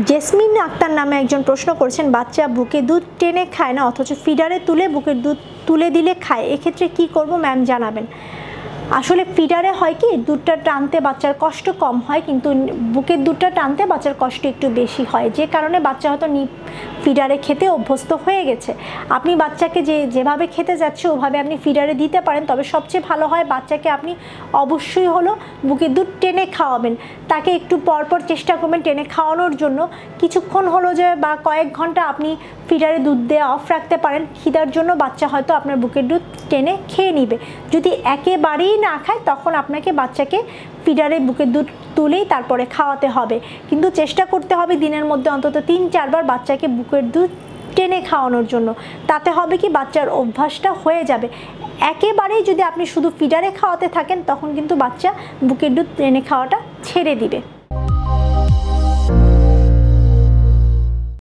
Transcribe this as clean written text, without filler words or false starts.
জেসমিন আক্তার নামে একজন প্রশ্ন করেছেন, বাচ্চা বুকে দুধ টেনে খায় না অথচ ফিডারে তুলে বুকের দুধ তুলে দিলে খায়, এক্ষেত্রে কি করব ম্যাম জানাবেন। আসলে ফিডারে হয় কি দুধটা টানতে বাচ্চার কষ্ট কম হয়, কিন্তু বুকের দুধটা টানতে বাচ্চার কষ্ট একটু বেশি হয়, যে কারণে বাচ্চা হয়তো ফিডারে খেতে অভ্যস্ত হয়ে গেছে। আপনি বাচ্চাকে যেভাবে খেতে যাচ্ছে ওভাবে আপনি ফিডারে দিতে পারেন, তবে সবচেয়ে ভালো হয় বাচ্চাকে আপনি অবশ্যই হলো বুকের দুধ টেনে খাওয়াবেন। তাকে একটু পরপর চেষ্টা করবেন টেনে খাওয়ানোর জন্য। কিছুক্ষণ হলো যে বা কয়েক ঘন্টা আপনি ফিডারে দুধ দেওয়া অফ রাখতে পারেন, খিদার জন্য বাচ্চা হয়তো আপনার বুকের দুধ টেনে খেয়ে নিবে। যদি একেবারেই না খায় তখন আপনাকে বাচ্চাকে ফিডারে বুকের দুধ তুলেই তারপরে খাওয়াতে হবে, কিন্তু চেষ্টা করতে হবে দিনের মধ্যে অন্তত 3-4 বার বাচ্চাকে বুকের দুধ টেনে খাওয়ানোর জন্য। তাতে হবে কি বাচ্চার অভ্যাসটা হয়ে যাবে। একেবারেই যদি আপনি শুধু ফিডারে খাওয়াতে থাকেন তখন কিন্তু বাচ্চা বুকের দুধ টেনে খাওয়াটা ছেড়ে দিবে।